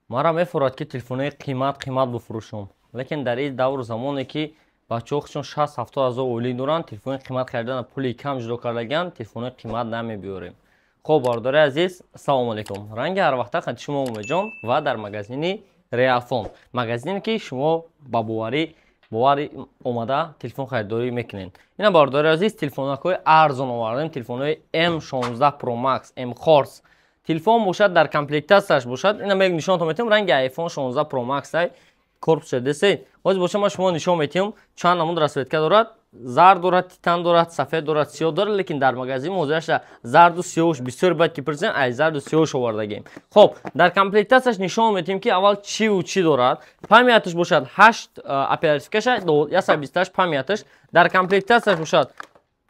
Мара мефурад ки телефонои қимат бифурӯшам. Лекин дар ин давру замоне ки бачаҳо худшон 60-70 ҳазор оилӣ доранд, телефони қимат харидана пули кам ҷудо кардаган, телефонои қимат намебиёрем. Хуб, бардори азиз, ассалому алайкум. Ранги ҳар вақта хадмати шумо Умедҷон ва дар магазини Realfon. Магазине ки шумо ба боварӣ омада телефон харидорӣ мекунед. Ина бардори азиз, телефонакҳои арзон овардем, телефонои M16 Pro Max, M Horse. Телефон бошад, дар комплектасияш бошад. Ина мег нишонтон метиҳам ранги iPhone 16 Pro Max ай корпусе десед. Ҳозир бошад ма шумо нишон метиҳам чанд намуд расветка дорад. Зард дорад, титан дорад, сафед дорад, сиёҳ дорад, лекин дар магазин ҳозираша зарду сиёҳш бисёр бад ки призен ай зарду сиёҳш овардагем. Хоб, дар комплектасияш нишон метиҳам ки аввал чӣ дорад. Памяташ бошад 8 оперативкаша 128 памяташ. Дар комплектасияш бошад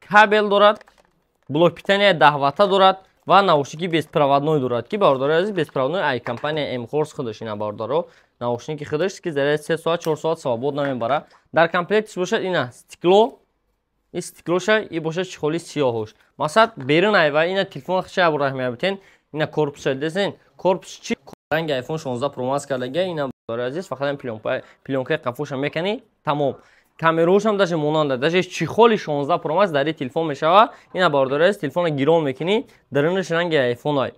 кабел дорад, блок питания 10 ватта дорад ва наушники беспроводной дорад ки бардори азиз беспроводной ай компания M-Horse худаш ина бардоро наушники худаш ки заряд 3 соат 4 соат свободно мебара. Дар комплектиш бошад ина стекло, ин стеклоша и бошад чихоли сиёҳуш. Масад берун айва ина телефон хиша абурахмия битен ина корпуса десен корпус чи ранги iPhone 16 Pro Max кардага ина бардори азиз фақат пленкаи қафоша мекани тамом. Камераошам даже монанда даже чихоли 16 Pro Max дар ин телефон мешава. Ина бардори азиз телефона гирон мекунӣ, дарунаш ранги iPhone ай.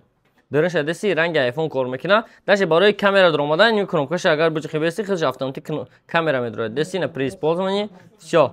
Дарунаш адаси ранги iPhone кор мекуна. Даже барои камера дромадан ин кномкаша агар бучхи беси худш автоматик камера медорад. Деси на при использовании всё.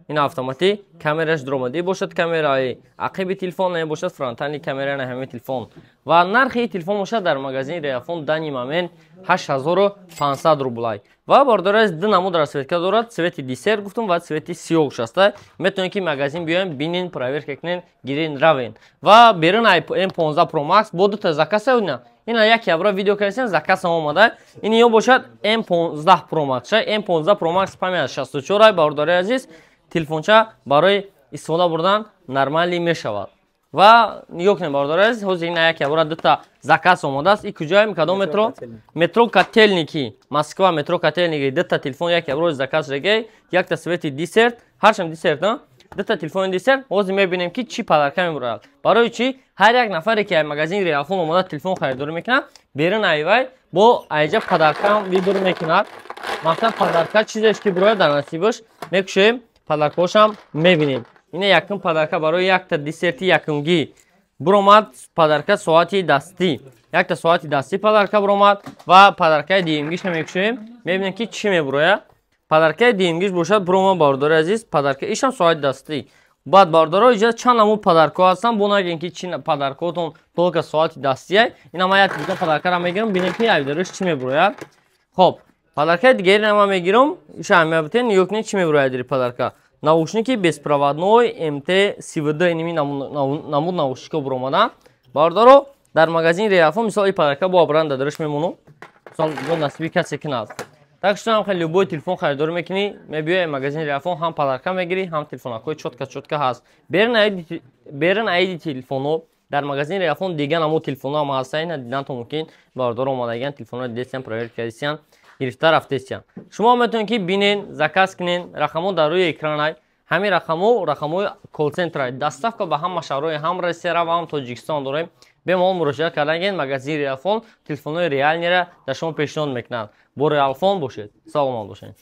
Ин автоматик камераш дромади бошад, камераи ақиби телефон не бошад, фронтални камера на ҳамаи телефон. Ва нархи телефон бошад дар магазини Realfon дани момент 8500 рублай. Ва бардори аз ду намуд расветка дорад, цвети десерт гуфтам ва цвети сиёҳ аста. Метавонед ки магазин биёем, бинин, проверка кунед, гирин равен. Ва берун M15 Pro Max бо дута закаса уна. Ина як евро видео кардем закаса омада. Ин ё бошад M15 Pro Max. M15 Pro Max памят 64 бардори азиз телефонча барои истифода бурдан нормали мешавад. Ва ёкне бардори азиз ҳозир ина як евро дута заказ омадааст. И куҷоем кадом метро? Метро Котельники. Москва метро Котельники. Дута телефон як евро заказ регей, якта свети десерт, ҳарчам десерт, а? Дута телефони десерт. Ҳозир мебинем ки чӣ падарка мебурад. Барои чӣ? Ҳар як нафаре ки магазини Realfon омада телефон харидорӣ мекунад, берун айвай бо айҷа падарка вибур мекунад. Масалан падарка чизеш ки бурад дар насибаш мекушем, падаркашам мебинем. Ина якум падарка барои якта десерти якумгӣ буромад, падарка соати дастӣ. Якта соати дастӣ падарка буромад ва падаркаи дуюмгиша мекушем, мебинем ки чӣ мебурояд. Падаркаи дуюмгиш бошад буромад бардори азиз, падарка ишам соати дастӣ. Баъд бардоро иҷа чанд намуд падарко ҳастанд, бо нагем ки чӣ падаркотон толка соати дастӣ. Ина ма як дига падаркаро мегирам, бинем ки айдарош чӣ мебурояд. Хоб, падаркаи дигари нама мегирам, иша мебитен ёкне чӣ мебурояд ин падарка. Наушники беспроводной MT-CVD иними намуд наушнико буромадан. Бардоро дар магазини Realfon мисол ин падарка бо бранда дараш мемону. Мисол бо насиби касе кинад. Так что ҳам хеле любой телефон харидорӣ мекунӣ, мебиёи магазини Realfon ҳам падарка мегирӣ, ҳам телефонакҳои чотка ҳаст. Берун айди телефоно дар магазини Realfon дига намуд телефоно ҳам ҳаст. Ина дидантон мумкин бардор омадаган телефоно дидесиян, проверка кардесиян, гирифта рафтесиян. Шумо метавонед ки бинен, заказ кунен, рақамо дар рӯи экран ай. Ҳамин рақамои колл-центр. Доставка ба ҳама шаҳрҳои ҳам Россия ва ҳам Тоҷикистон дорем. Бемол муроҷиат кардан магазини Realfon телефонои реалнира дар шумо пешниҳод мекунад. Бо Realfon бошед. Саломат бошед.